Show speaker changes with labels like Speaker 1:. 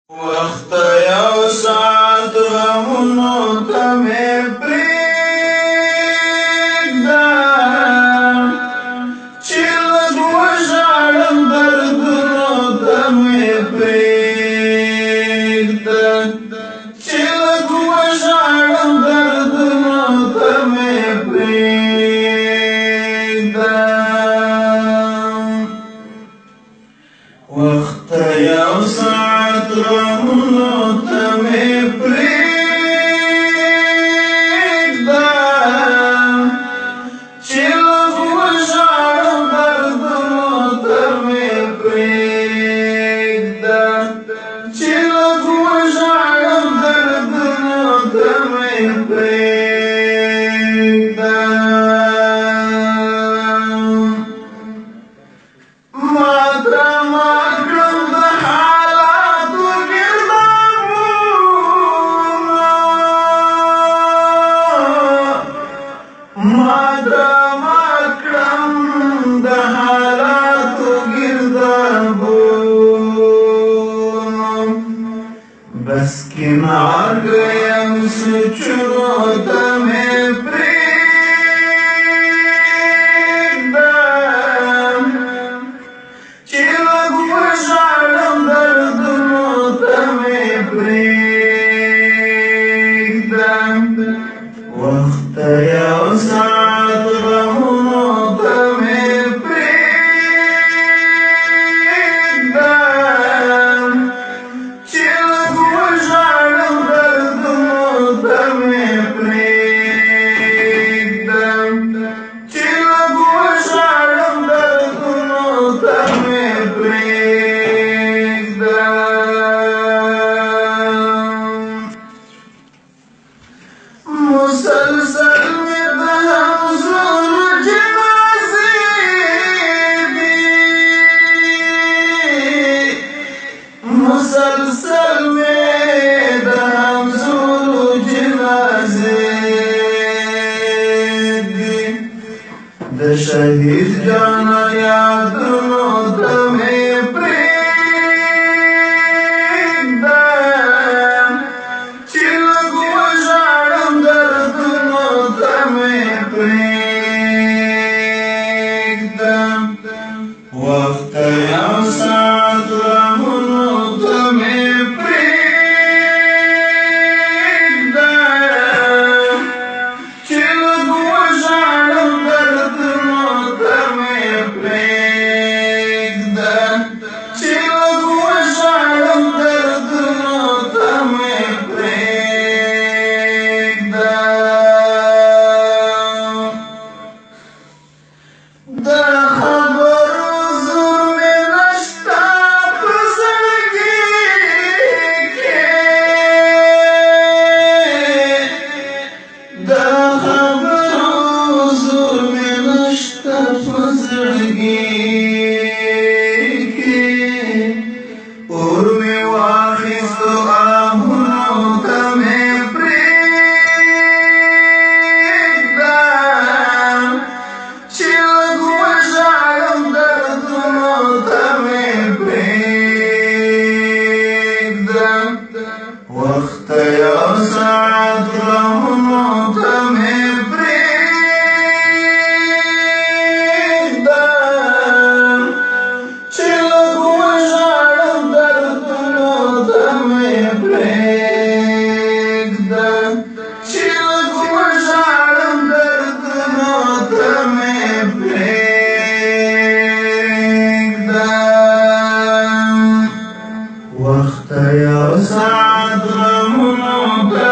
Speaker 1: وخت یو ساعت غمونو ته مې پرېږده چې لږ وژاړم دردونو ته مې پرېږده چې لږ وژاړم دردونو ته مې پرېږده وخت یو ساعت غمونو ته مې پرېږده چې لږ وژاړم دردونو ته مې پرېږده چې لږ وژاړم دردونو ته مې پرېږده بس کنار گیم سوچونو ته مې پرېږده چې لږ وژاړم دردونو ته مې پرېږده وخت یو ساعت غمونو ته مې پرېږده چې لږ وژاړم دردونو ته مې پرېږده چې لږ وژاړم دردونو ته مې پرېږده مسلسل مې د همزولو جنازې دي مسلسل مې د همزولو جنازې دي د شهید جانان یادونو ته مې پرېږده چې لږ وژاړم دردونو ته مې پرېږده وخت یو ساعت غمونو ته مې پرېږده چې لږ وژاړم دردونو ته مې پرېږده چې لږ وژاړم دردونو ته مې پرېږده د خبرو زور مې نشته په زړګي کې د خبرو زور مې نشته په زړګي کې اور مې واخیستو آهونو ته مې پرېږده چې لږ وژاړم دردونو ته مې پرېږده وخت یو ساعت غمونو ته مې پرېږده چې لږ وژاړم دردونو ته مې پرېږده چې لږ وژاړم دردونو ته مې پرېږده وخت یو ساعت غمونو ته